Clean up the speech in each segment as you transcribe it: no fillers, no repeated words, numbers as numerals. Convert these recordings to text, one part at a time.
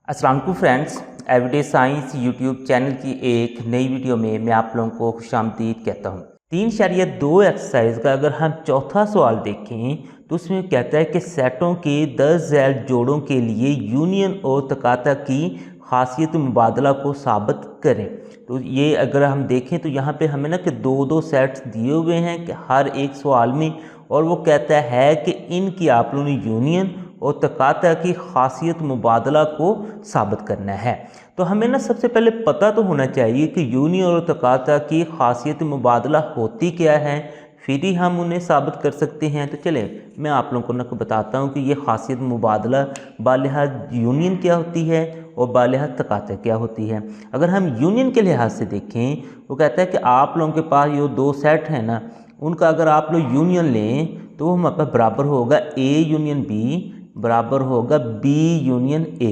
अस्सलाम वालेकुम friends, everyday science YouTube channel की एक नई वीडियो में मैं आप लोगों को खुशामदीद कहता हूँ। 3.2 एक्सरसाइज का अगर हम चौथा सवाल देखें तो उसमें कहता है कि सेटों के 10 ज़ैल जोड़ों के लिए यूनियन और तकाता की खासियत मुबादला को साबित करें। तो ये अगर हम देखें तो यहाँ पे हमें ना कि दो सेट्स दिए हुए हैं कि हर एक सवाल में, और वो कहता है कि इनकी आप लोगों ने यूनियन और तकाता की खासियत मुबादला को साबित करना है। तो हमें ना सबसे पहले पता तो होना चाहिए कि यूनियन और तकाता की खासियत मुबादला होती क्या है, फिर ही हम उन्हें साबित कर सकते हैं। तो चले मैं आप लोगों को ना बताता हूँ कि ये खासियत मुबादला बालिहाज यूनियन क्या होती है और बालिहाज तकाता क्या होती है। अगर हम यूनियन के लिहाज से देखें, वो कहता है कि आप लोगों के पास ये दो सेट हैं ना, उनका अगर आप लोग यूनियन लें तो वो हमारे पास बराबर होगा ए यूनियन बी बराबर होगा बी यूनियन ए।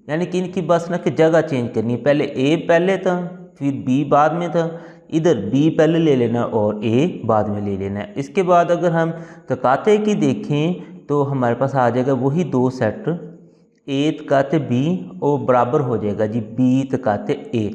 यानी कि इनकी बस ना कि जगह चेंज करनी है, पहले ए पहले था फिर बी बाद में था, इधर बी पहले ले लेना और ए बाद में ले लेना है। इसके बाद अगर हम तकाते की देखें तो हमारे पास आ जाएगा वही दो सेट, ए तकाते बी और बराबर हो जाएगा जी बी तकाते ए।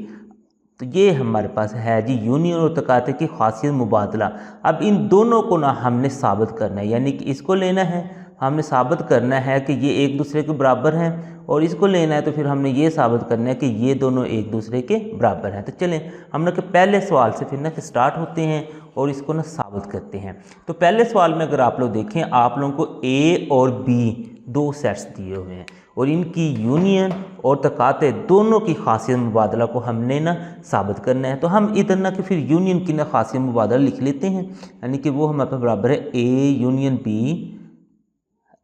तो ये हमारे पास है जी यूनियन और तकाते की खासियत मुबादला। अब इन दोनों को ना हमने साबित करना है, यानी कि इसको लेना है, हमने साबित करना है कि ये एक दूसरे के बराबर हैं, और इसको लेना है तो फिर हमने ये साबित करना है कि ये दोनों एक दूसरे के बराबर हैं। तो चलें हम ना कि पहले सवाल से फिर ना कि स्टार्ट होते हैं और इसको ना साबित करते हैं। तो पहले सवाल में अगर आप लोग देखें, आप लोगों को ए और बी दो सेट्स दिए हुए हैं और इनकी यूनियन और तकाते दोनों की खासियत मुबादला को हमने ना साबित करना है। तो हम इधर ना कि फिर यूनियन की ना खासियत मुबादला लिख लेते हैं, यानी कि वो हमारे पास बराबर है ए यूनियन बी,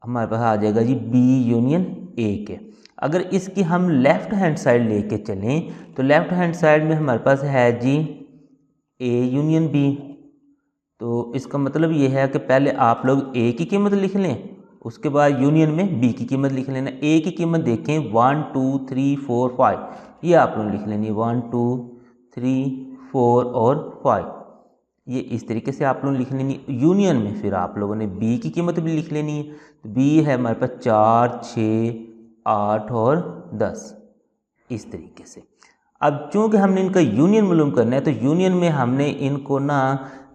हमारे पास आ जाएगा जी बी यूनियन ए के। अगर इसकी हम लेफ़्ट हैंड साइड लेके चलें तो लेफ़्ट हैंड साइड में हमारे पास है जी ए यूनियन बी। तो इसका मतलब ये है कि पहले आप लोग ए की कीमत लिख लें, उसके बाद यूनियन में बी की कीमत लिख लेना। ए की कीमत देखें 1 2 3 4 5, ये आप लोग लिख लेनी है 1 2 3 4 और 5, ये इस तरीके से आप लोग लिख लेनी है। यूनियन में फिर आप लोगों ने बी की कीमत भी लिख लेनी है। तो बी है हमारे पास 4 6 8 और 10, इस तरीके से। अब चूंकि हमने इनका यूनियन मालूम करना है तो यूनियन में हमने इनको ना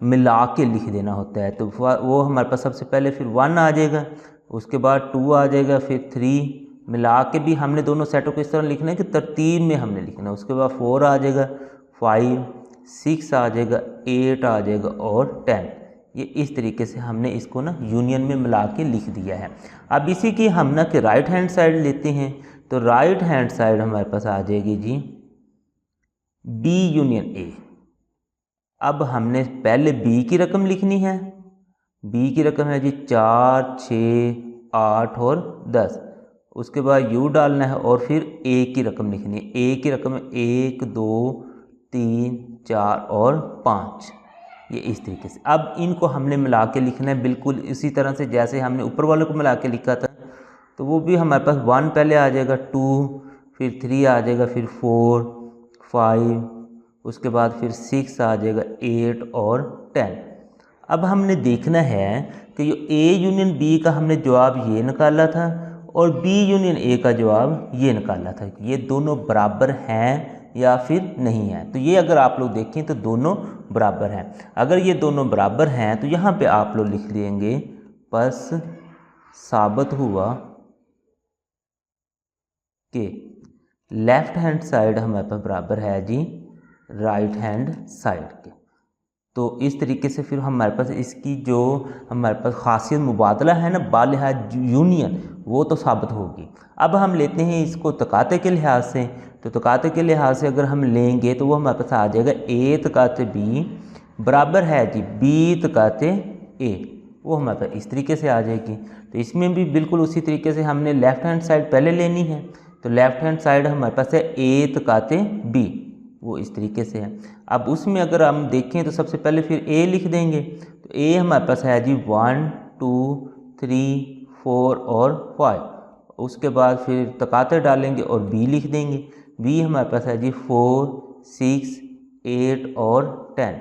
मिला के लिख देना होता है। तो वो हमारे पास सबसे पहले फिर 1 आ जाएगा, उसके बाद 2 आ जाएगा, फिर 3, मिला के भी हमने दोनों सेटों को इस तरह लिखना है कि तरतीब में हमने लिखना है। उसके बाद 4 आ जाएगा, 5 6 आ जाएगा, 8 आ जाएगा और 10। ये इस तरीके से हमने इसको ना यूनियन में मिला के लिख दिया है। अब इसी की हम ना कि राइट हैंड साइड लेते हैं, तो राइट हैंड साइड हमारे पास आ जाएगी जी बी यूनियन ए। अब हमने पहले बी की रकम लिखनी है, बी की रकम है जी 4 6 8 और 10, उसके बाद यू डालना है और फिर ए की रकम लिखनी है। ए की रकम है 1 2 3 4 और 5, ये इस तरीके से। अब इनको हमने मिला के लिखना है बिल्कुल इसी तरह से जैसे हमने ऊपर वाले को मिला के लिखा था। तो वो भी हमारे पास 1 पहले आ जाएगा, 2 फिर 3 आ जाएगा, फिर 4 5, उसके बाद फिर 6 आ जाएगा, 8 और 10। अब हमने देखना है कि ये ए यूनियन बी का हमने जवाब ये निकाला था और बी यूनियन ए का जवाब ये निकाला था, ये दोनों बराबर हैं या फिर नहीं है। तो ये अगर आप लोग देखें तो दोनों बराबर हैं। अगर ये दोनों बराबर हैं तो यहाँ पे आप लोग लिख देंगे बस साबित हुआ कि लेफ्ट हैंड साइड हमारे पास बराबर है जी राइट हैंड साइड के। तो इस तरीके से फिर हमारे पास इसकी जो हमारे पास खासियत मुबादला है ना बालिहाज यूनियन, वो तो साबित होगी। अब हम लेते हैं इसको तकाते के लिहाज से, तो तकाते के लिहाज से अगर हम लेंगे तो वो हमारे पास आ जाएगा ए तकाते बी बराबर है जी बी तकाते ए, वो हमारे पास इस तरीके से आ जाएगी। तो इसमें भी बिल्कुल उसी तरीके से हमने लेफ़्ट हैंड साइड पहले लेनी है, तो लेफ़्ट हैंड साइड हमारे पास है ए तकाते बी, वो इस तरीके से है। अब उसमें अगर हम देखें तो सबसे पहले फिर ए लिख देंगे, तो ए हमारे पास है जी 1 2 3 4 और 5, उसके बाद फिर तकाते डालेंगे और बी लिख देंगे, बी हमारे पास है जी 4 6 8 और 10,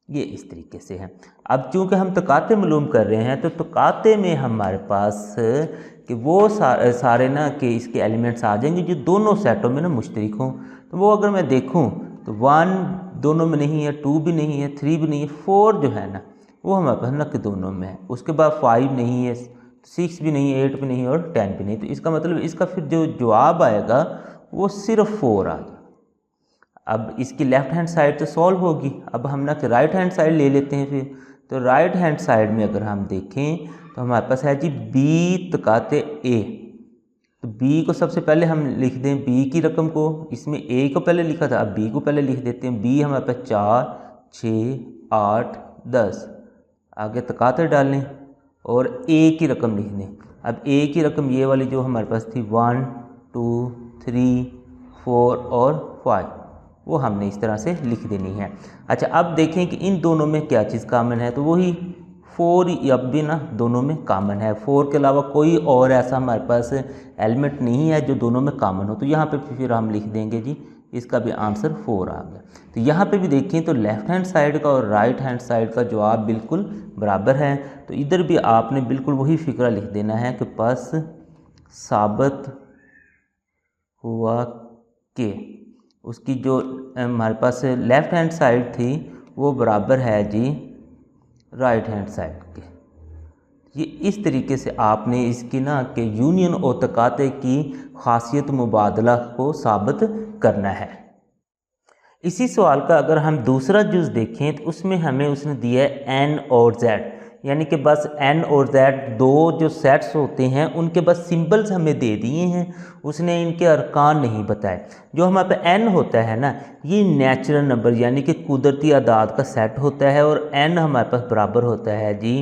ये इस तरीके से है। अब चूंकि हम तकाते मालूम कर रहे हैं तो तकाते में हमारे पास कि वो सारे ना कि इसके एलिमेंट्स आ जाएंगे जो दोनों सेटों में ना मुश्तरक हों। तो वो अगर मैं देखूं तो 1 दोनों में नहीं है, 2 भी नहीं है, 3 भी नहीं है, 4 जो है ना वो हमारे पास ना कि दोनों में है। उसके बाद 5 नहीं है, 6 भी नहीं है, 8 भी नहीं है और 10 भी नहीं। तो इसका मतलब इसका फिर जो जवाब आएगा वो सिर्फ 4 आ जाएगा। अब इसकी लेफ़्ट हैंड साइड तो सॉल्व होगी। अब हम ना कि राइट हैंड साइड ले लेते हैं फिर। तो राइट हैंड साइड में अगर हम देखें तो हमारे पास है जी बी तकाते ए। तो बी को सबसे पहले हम लिख दें बी की रकम को, इसमें ए को पहले लिखा था, अब बी को पहले लिख देते हैं। बी हमारे पास 4, 6, 8, 10, आगे तकाते डालें और ए की रकम लिख दें। अब ए की रकम ये वाली जो हमारे पास थी 1, 2, 3, 4 और 5, वो हमने इस तरह से लिख देनी है। अच्छा, अब देखें कि इन दोनों में क्या चीज़ कॉमन है। तो वही 4 अब भी ना दोनों में कॉमन है। 4 के अलावा कोई और ऐसा हमारे पास एलिमेंट नहीं है जो दोनों में कॉमन हो। तो यहाँ पे फिर हम लिख देंगे जी इसका भी आंसर 4 आ गया। तो यहाँ पे भी देखें तो लेफ़्ट हैंड साइड का और राइट हैंड साइड का जवाब बिल्कुल बराबर है। तो इधर भी आपने बिल्कुल वही फिक्रा लिख देना है कि बस साबित हुआ कि उसकी जो हमारे पास लेफ़्ट हैंड साइड थी वो बराबर है जी राइट हैंड साइड के। ये इस तरीके से आपने इसकी ना कि यूनियन और तकाते की खासियत मुबादला को साबित करना है। इसी सवाल का अगर हम दूसरा जुज़ देखें तो उसमें हमें उसने दिया है एन और जेड, यानी कि बस एन और जेड दो जो सेट्स होते हैं उनके बस सिंबल्स हमें दे दिए हैं, उसने इनके अरकान नहीं बताए। जो हमारे पे एन होता है ना ये नेचुरल नंबर यानी कि कुदरती आदाद का सेट होता है और एन हमारे पास बराबर होता है जी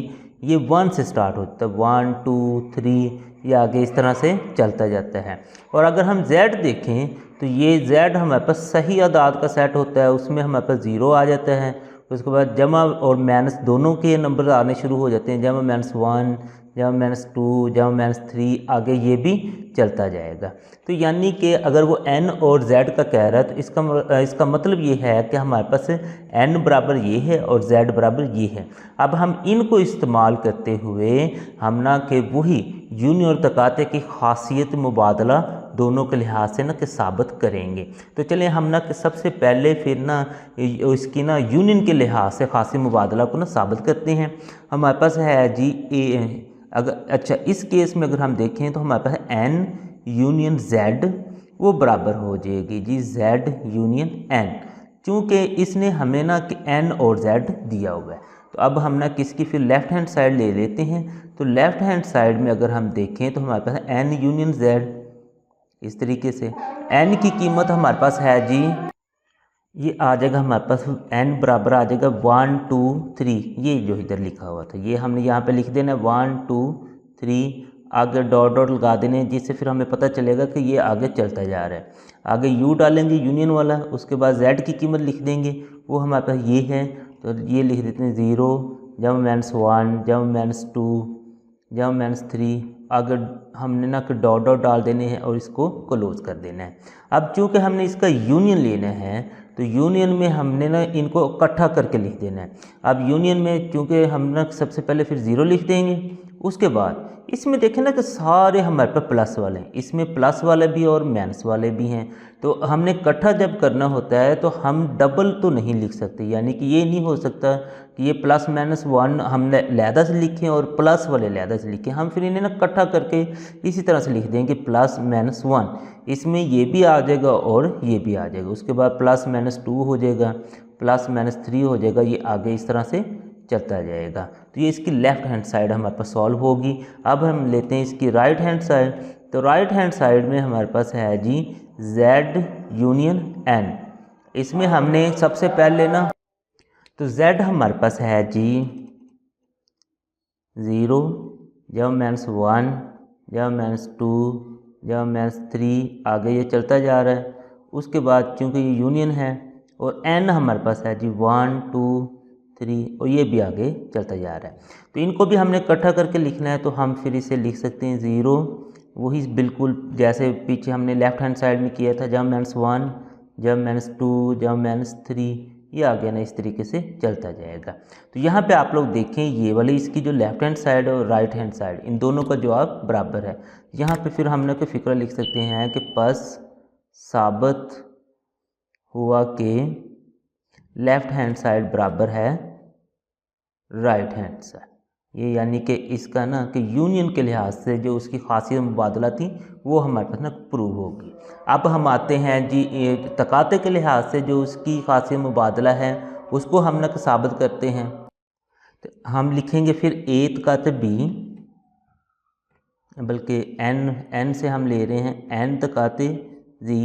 ये 1 से स्टार्ट होता है, 1, 2, 3 ये आगे इस तरह से चलता जाता है। और अगर हम z देखें तो ये z हमारे पास सही आदाद का सेट होता है, उसमें हमारे पास 0 आ जाता है। उसके बाद जमा और माइनस दोनों के नंबर आने शुरू हो जाते हैं, जमा -1, जमा -2, जमा -3 आगे ये भी चलता जाएगा। तो यानी कि अगर वो n और z का कह रहा है तो इसका मतलब ये है कि हमारे पास n बराबर ये है और z बराबर ये है। अब हम इनको इस्तेमाल करते हुए हम ना कि वही यूनियन और तकाते की खासियत मुबादला दोनों के लिहाज से ना कि साबित करेंगे। तो चलिए हम ना कि सबसे पहले फिर ना इसकी ना यूनियन के लिहाज से खासी मुबादला को ना साबित करते हैं। हमारे पास है जी ए, अगर अच्छा इस केस में अगर हम देखें तो हमारे पास n यूनियन z वो बराबर हो जाएगी जी z यूनियन n, चूँकि इसने हमें ना कि n और z दिया हुआ है। तो अब हम ना किसकी फिर लेफ़्ट हैंड साइड ले लेते हैं। तो लेफ़्ट हैंड साइड में अगर हम देखें तो हमारे पास n यूनियन z, इस तरीके से n की कीमत हमारे पास है जी ये आ जाएगा हमारे पास n बराबर आ जाएगा 1, 2, 3, ये जो इधर लिखा हुआ था ये हमने यहाँ पे लिख देना 1, 2, 3, आगे डॉट डॉट लगा देने जिससे फिर हमें पता चलेगा कि ये आगे चलता जा रहा है। आगे u डालेंगे यूनियन वाला, उसके बाद z की कीमत लिख देंगे, वो हमारे पास ये है। तो ये लिख देते हैं 0, जमा -1, जमा -2, जमा -3, आगे हमने ना कि डॉट डॉट डाल देने हैं और इसको क्लोज कर देना है। अब चूँकि हमने इसका यूनियन लेना है तो यूनियन में हमने ना इनको इकट्ठा करके लिख देना है। अब यूनियन में चूँकि हम ना सबसे पहले फिर 0 लिख देंगे, उसके बाद इसमें देखें ना कि सारे हमारे पास प्लस वाले हैं, इसमें प्लस वाले भी और माइनस वाले भी हैं। तो हमने इकट्ठा जब करना होता है तो हम डबल तो नहीं लिख सकते, यानी कि ये नहीं हो सकता कि ये +-1 हमने लहदा से लिखें और प्लस वाले लहदा से लिखें। हम फिर इन्हें ना इकट्ठा करके इसी तरह से लिख देंगे +-1, इसमें ये भी आ जाएगा और ये भी आ जाएगा। उसके बाद +-2 हो जाएगा, +-3 हो जाएगा, ये आगे इस तरह से चलता जाएगा। तो ये इसकी लेफ़्ट हैंड साइड हमारे पास सॉल्व होगी। अब हम लेते हैं इसकी राइट हैंड साइड। तो राइट हैंड साइड में हमारे पास है जी z यूनियन n। इसमें हमने सबसे पहले ना तो z हमारे पास है जी 0, जब -1, जब -2, जब -3, आगे ये चलता जा रहा है। उसके बाद चूँकि ये यूनियन है और n हमारे पास है जी 1, 2, 3 और ये भी आगे चलता जा रहा है। तो इनको भी हमने इकट्ठा करके लिखना है, तो हम फिर इसे लिख सकते हैं 0, वही बिल्कुल जैसे पीछे हमने लेफ़्ट हैंड साइड में किया था, जब -1, जब -2, जब -3, ये आ गया ना, इस तरीके से चलता जाएगा। तो यहाँ पे आप लोग देखें ये वाली इसकी जो लेफ्ट हैंड साइड और राइट हैंड साइड इन दोनों का जवाब बराबर है। यहाँ पे फिर हमने कोई फिक्र लिख सकते हैं कि पस साबित हुआ कि लेफ्ट हैंड साइड बराबर है राइट हैंड साइड। ये यानी कि इसका ना कि यूनियन के लिहाज से जो उसकी खासियत मुबादला थी वो हमारे पास ना प्रूव होगी। अब हम आते हैं जी तकाते के लिहाज से जो उसकी खासियत मुबादला है उसको हम ना साबित करते हैं। तो हम लिखेंगे फिर ए तकाते बी, बल्कि एन से हम ले रहे हैं एन तकाते जी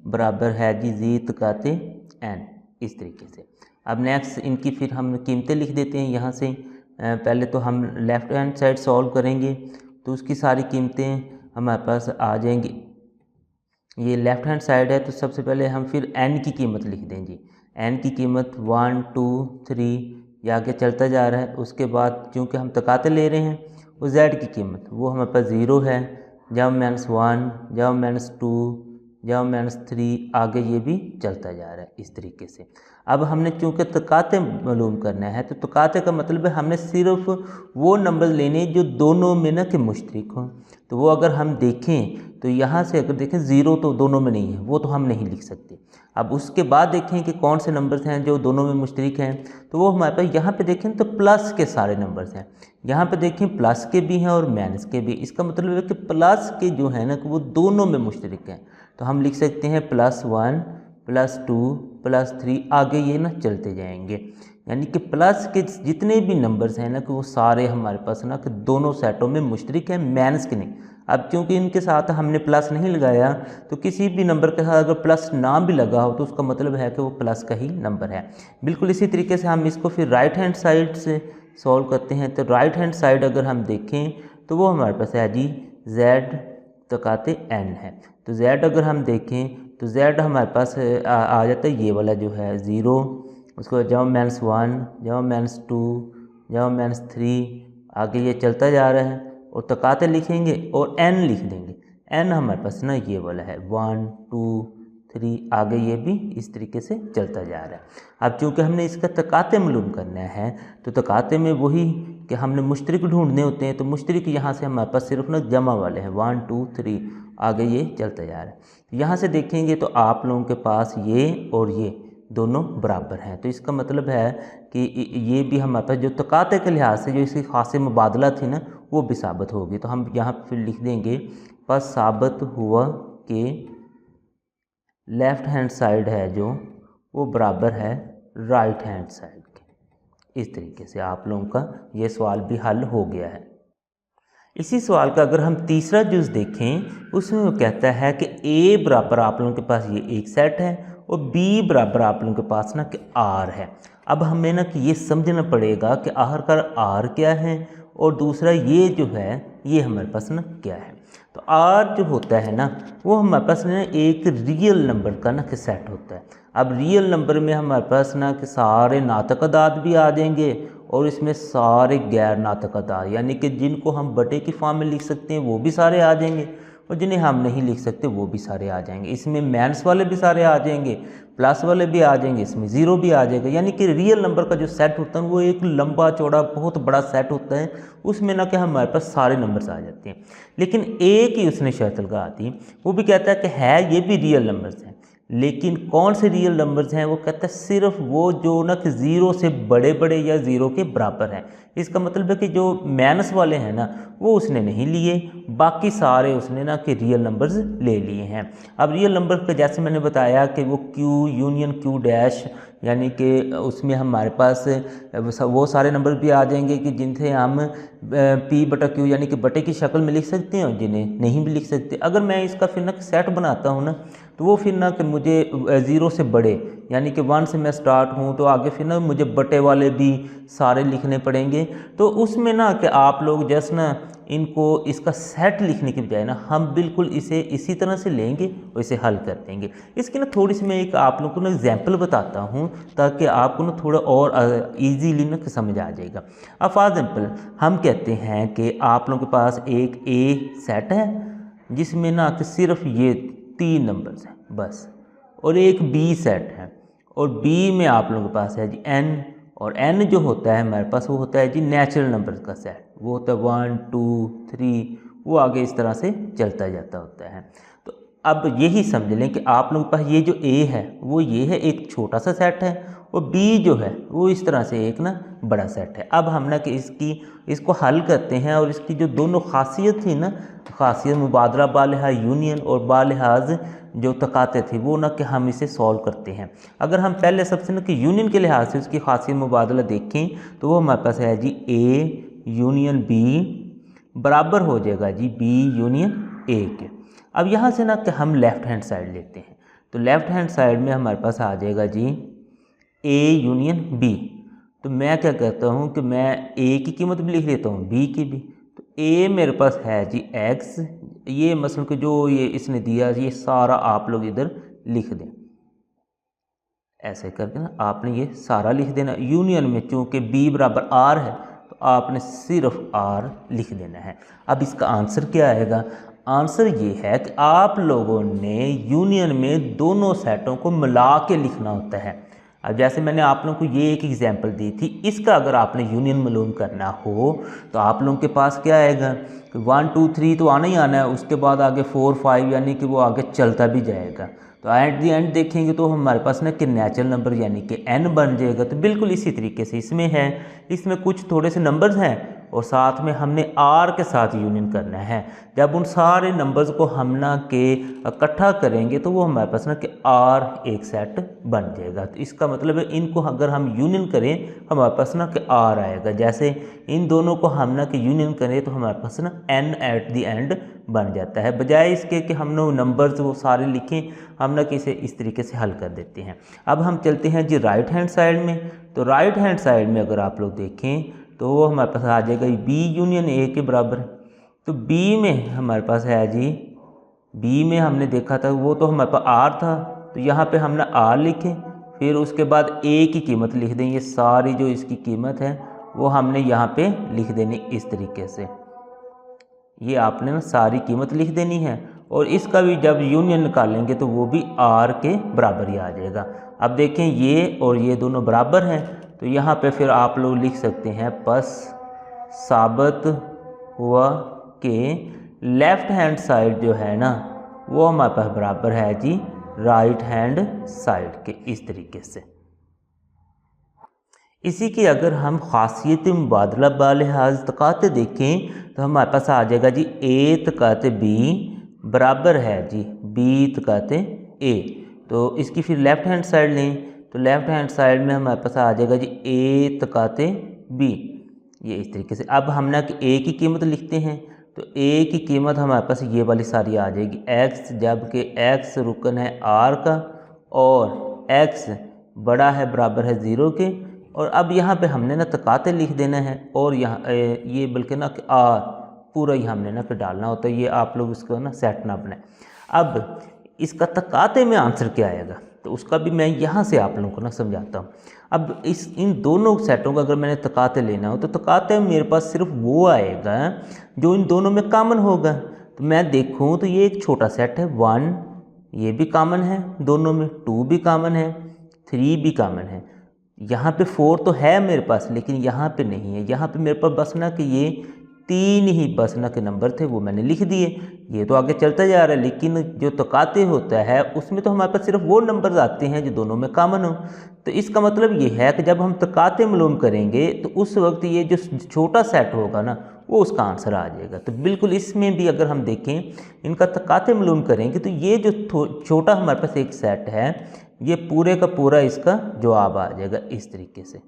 बराबर है जी जी तकाते एन, इस तरीके से। अब नेक्स्ट इनकी फिर हम कीमतें लिख देते हैं यहाँ से। पहले तो हम लेफ़्ट हैंड साइड सॉल्व करेंगे तो उसकी सारी कीमतें हमारे पास आ जाएंगी। ये लेफ़्ट हैंड साइड है तो सबसे पहले हम फिर एन की कीमत लिख दें जी। एन की कीमत 1 2 3 ये आगे चलता जा रहा है। उसके बाद चूँकि हम तकाते ले रहे हैं वो जेड की कीमत वो हमारे पास 0 है, जब -1 जब -2 जब -3 आगे ये भी चलता जा रहा है इस तरीके से। अब हमने चूँकि तकाते मालूम करना है तो तकाते का मतलब है हमने सिर्फ वो नंबर लेने जो दोनों में ना कि मुश्तरक हों। तो वो अगर हम देखें तो यहाँ से अगर देखें 0 तो दोनों में नहीं है, वो तो हम नहीं लिख सकते। अब उसके बाद देखें कि कौन से नंबर्स हैं जो दोनों में मुश्तरक हैं, तो वो हमारे पास यहाँ पे देखें तो प्लस के सारे नंबर्स हैं। यहाँ पे देखें प्लस के भी हैं और माइनस के भी। इसका मतलब है कि प्लस के जो है ना कि वो दोनों में मुश्तरक हैं। तो हम लिख सकते हैं +1 +2 +3 आगे ये ना चलते जाएंगे। यानी कि प्लस के जितने भी नंबर्स हैं ना कि वो सारे हमारे पास ना कि दोनों सेटों में मुश्तरक हैं, माइनस के नहीं। अब क्योंकि इनके साथ हमने प्लस नहीं लगाया तो किसी भी नंबर के साथ अगर प्लस ना भी लगा हो तो उसका मतलब है कि वो प्लस का ही नंबर है। बिल्कुल इसी तरीके से हम इसको फिर राइट हैंड साइड से सॉल्व करते हैं। तो राइट हैंड साइड अगर हम देखें तो वो हमारे पास है जी z तकाते n है। तो z अगर हम देखें तो z हमारे पास आ जाता है ये वाला जो है 0, उसको जब -1 जब -2 जब -3 आगे ये चलता जा रहा है और तकाते लिखेंगे और n लिख देंगे। n हमारे पास ना ये वाला है 1 2 3 आगे ये भी इस तरीके से चलता जा रहा है। अब चूँकि हमने इसका तकाते मालूम करना है तो तकाते में वही कि हमने मुश्तरक ढूंढने होते हैं। तो मुश्तरक यहाँ से हमारे पास सिर्फ ना जमा वाले हैं 1 2 3 आगे ये चलता जा रहा है। यहाँ से देखेंगे तो आप लोगों के पास ये और ये दोनों बराबर हैं। तो इसका मतलब है कि ये भी हमारे पास जो तकाते के लिहाज से जो इसकी खासी मुबादला थी ना वो भी साबित होगी। तो हम यहाँ फिर लिख देंगे बस साबित हुआ कि लेफ़्ट हैंड साइड है जो वो बराबर है राइट हैंड साइड के। इस तरीके से आप लोगों का ये सवाल भी हल हो गया है। इसी सवाल का अगर हम तीसरा जुज़ देखें उसमें वो कहता है कि a बराबर आप लोगों के पास ये एक सेट है और b बराबर आप लोगों के पास ना कि r है। अब हमें ना कि ये समझना पड़ेगा कि आखिरकार r क्या है और दूसरा ये जो है ये हमारे पास ना क्या है। तो r जो होता है ना वो हमारे पास ना एक रियल नंबर का ना कि सेट होता है। अब रियल नंबर में हमारे पास ना कि सारे नातक अदाद भी आ जाएंगे और इसमें सारे गैर नातक अदाद यानी कि जिनको हम बटे की फॉर्म में लिख सकते हैं वो भी सारे आ जाएंगे और जिन्हें हम नहीं लिख सकते वो भी सारे आ जाएंगे। इसमें माइनस वाले भी सारे आ जाएंगे, प्लस वाले भी आ जाएंगे, इसमें ज़ीरो भी आ जाएगा। यानी कि रियल नंबर का जो सेट होता है वो एक लंबा चौड़ा बहुत बड़ा सेट होता है। उसमें ना कि हमारे पास सारे नंबर्स आ जाते हैं। लेकिन एक ही उसने शर्त लगा दी, वो भी कहता है कि है ये भी रियल नंबर्स हैं, लेकिन कौन से रियल नंबर्स हैं वो कहता है सिर्फ वो जो ना कि ज़ीरो से बड़े बड़े या ज़ीरो के बराबर हैं। इसका मतलब है कि जो माइनस वाले हैं ना वो उसने नहीं लिए, बाकी सारे उसने ना कि रियल नंबर्स ले लिए हैं। अब रियल नंबर का जैसे मैंने बताया कि वो Q यूनियन Q डैश यानी कि उसमें हमारे पास वो सारे नंबर भी आ जाएंगे कि जिनसे हम P/Q यानी कि बटे की शक्ल में लिख सकते हैं और जिन्हें नहीं भी लिख सकते। अगर मैं इसका फिर ना सेट बनाता हूँ ना तो वो फिर ना कि मुझे 0 से बड़े यानी कि 1 से मैं स्टार्ट हूँ तो आगे फिर ना मुझे बटे वाले भी सारे लिखने पड़ेंगे। तो उसमें ना कि आप लोग जैसे ना इनको इसका सेट लिखने के बजाय ना हम बिल्कुल इसे इसी तरह से लेंगे और इसे हल कर देंगे। इसकी ना थोड़ी सी मैं एक आप लोगों को ना एग्जाम्पल बताता हूँ ताकि आपको ना थोड़ा और ईजीली ना समझ आ जाएगा। अब फॉर एग्जाम्पल हम कहते हैं कि आप लोगों के पास एक ए सेट है जिसमें ना कि सिर्फ ये 3 नंबर्स हैं बस, और एक बी सेट है और बी में आप लोगों के पास है जी n, और n जो होता है हमारे पास वो होता है जी नेचुरल नंबर का सेट, वो होता है 1 2 3, वो आगे इस तरह से चलता जाता होता है। तो अब यही समझ लें कि आप लोगों के पास ये जो a है वो ये है एक छोटा सा सेट है, और b जो है वो इस तरह से एक ना बड़ा सेट है। अब हम ना कि इसको हल करते हैं, और इसकी जो दोनों खासियत थी ना, खासियत मुबादला बालिहाज यूनियन और बालिहाज जो तकाते थे, वो ना कि हम इसे सॉल्व करते हैं। अगर हम पहले सबसे ना कि यूनियन के लिहाज से उसकी खासियत मुबादला देखें तो वो हमारे पास है जी a यूनियन b बराबर हो जाएगा जी b यूनियन a के। अब यहाँ से ना कि हम लेफ़्ट हैंड साइड लेते हैं, तो लेफ़्ट हैंड साइड में हमारे पास आ जाएगा जी a यूनियन b। तो मैं क्या करता हूँ कि मैं a की कीमत भी लिख देता हूँ b की भी। तो a मेरे पास है जी x, ये मसलन कि जो ये इसने दिया ये सारा आप लोग इधर लिख दें, ऐसे करके ना आपने ये सारा लिख देना। यूनियन में चूँकि b बराबर r है तो आपने सिर्फ r लिख देना है। अब इसका आंसर क्या आएगा? आंसर ये है कि आप लोगों ने यूनियन में दोनों सेटों को मिला के लिखना होता है। अब जैसे मैंने आप लोगों को ये एक एग्जांपल दी थी, इसका अगर आपने यूनियन मालूम करना हो तो आप लोगों के पास क्या आएगा कि 1 2 3 तो आना ही आना है, उसके बाद आगे 4 5 यानी कि वो आगे चलता भी जाएगा। तो एट दी एंड देखेंगे तो हमारे पास ना कि नेचुरल नंबर यानी कि n बन जाएगा। तो बिल्कुल इसी तरीके से इसमें है, इसमें कुछ थोड़े से नंबर्स हैं और साथ में हमने r के साथ यूनियन करना है। जब उन सारे नंबर्स को हम ना के इकट्ठा करेंगे तो वो हमारे पास ना कि r एक सेट बन जाएगा। तो इसका मतलब है इनको अगर हम यूनियन करें हमारे पास ना कि r आएगा। जैसे इन दोनों को हम ना कि यूनियन करें तो हमारे पास ना n एट दी एंड बन जाता है। बजाय इसके कि हम लोग नंबर्स वो सारे लिखें, हम ना कि इसे इस तरीके से हल कर देते हैं। अब हम चलते हैं जी राइट हैंड साइड में। तो राइट हैंड साइड में अगर आप लोग देखें तो वो हमारे पास आ जाएगा b यूनियन a के बराबर। तो b में हमारे पास है जी, b में हमने देखा था वो तो हमारे पास r था, तो यहाँ पे हमने r लिखे, फिर उसके बाद a की कीमत लिख दें। ये सारी जो इसकी कीमत है वो हमने यहाँ पे लिख देनी इस तरीके से, ये आपने ना सारी कीमत लिख देनी है। और इसका भी जब यूनियन निकालेंगे तो वो भी r के बराबर ही आ जाएगा। अब देखें ये और ये दोनों बराबर हैं, तो यहाँ पे फिर आप लोग लिख सकते हैं बस साबित हुआ कि लेफ़्ट हैंड साइड जो है ना वो हमारे पास बराबर है जी राइट हैंड साइड के, इस तरीके से। इसी की अगर हम खासियत मुबादला बालिहाज तकाते देखें तो हमारे पास आ जाएगा जी a तकाते b बराबर है जी b तकाते a। तो इसकी फिर लेफ़्ट हैंड साइड लें तो लेफ़्ट हैंड साइड में हमारे पास आ जाएगा जी a तकाते b, ये इस तरीके से। अब हम ना कि a की कीमत लिखते हैं, तो a की कीमत हमारे पास ये वाली सारी आ जाएगी x, जबकि x रुकन है r का और x बड़ा है बराबर है 0 के। और अब यहाँ पे हमने ना तकाते लिख देना है, और यहाँ ये बल्कि ना कि r पूरा ही हमने ना कि डालना होता है। ये आप लोग इसको ना सेट ना बनाएं। अब इसका तकाते में आंसर क्या आएगा तो उसका भी मैं यहाँ से आप लोगों को ना समझाता हूँ। अब इन दोनों सेटों का अगर मैंने तकाते लेना हो तो तकाते में मेरे पास सिर्फ वो आएगा जो इन दोनों में कॉमन होगा। तो मैं देखूँ तो ये एक छोटा सेट है 1, ये भी कॉमन है दोनों में, 2 भी कॉमन है, 3 भी कॉमन है। यहाँ पे 4 तो है मेरे पास लेकिन यहाँ पे नहीं है। यहाँ पे मेरे पास बस ना कि ये 3 ही बस ना के नंबर थे, वो मैंने लिख दिए। ये तो आगे चलता जा रहा है, लेकिन जो तकाते होता है उसमें तो हमारे पास सिर्फ वो नंबर्स आते हैं जो दोनों में कॉमन हो। तो इसका मतलब ये है कि जब हम तकाते मालूम करेंगे तो उस वक्त ये जो छोटा सेट होगा ना वो उसका आंसर आ जाएगा। तो बिल्कुल इसमें भी अगर हम देखें इनका तकाते मालूम करेंगे तो ये जो छोटा हमारे पास एक सेट है ये पूरे का पूरा इसका जवाब आ जाएगा इस तरीके से।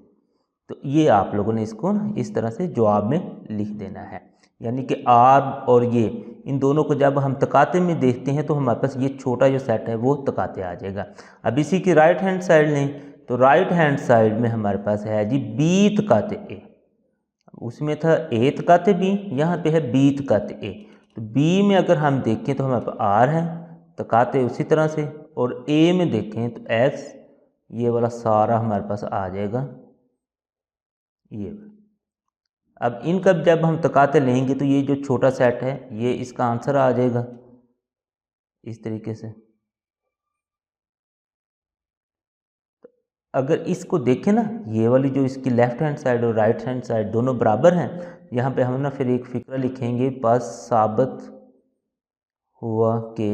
तो ये आप लोगों ने इसको इस तरह से जवाब में लिख देना है, यानी कि r और ये इन दोनों को जब हम तकाते में देखते हैं तो हमारे पास ये छोटा जो सेट है वो तकाते आ जाएगा। अब इसी की राइट हैंड साइड लें तो राइट हैंड साइड में हमारे पास है जी b तकाते a। उसमें था a तकाते b, यहाँ पे है b तकाते a। तो b में अगर हम देखें तो हमारे पास r है तकाते उसी तरह से, और a में देखें तो x, ये वाला सारा हमारे पास आ जाएगा ये। अब इनका जब हम तकाते लेंगे तो ये जो छोटा सेट है ये इसका आंसर आ जाएगा इस तरीके से। अगर इसको देखें ना, ये वाली जो इसकी लेफ्ट हैंड साइड और राइट हैंड साइड दोनों बराबर हैं, यहाँ पे हम ना फिर एक फिक्रा लिखेंगे, बस साबित हुआ कि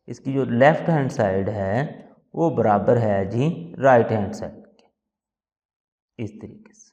इसकी जो लेफ्ट हैंड साइड है वो बराबर है जी राइट हैंड साइड के, इस तरीके से।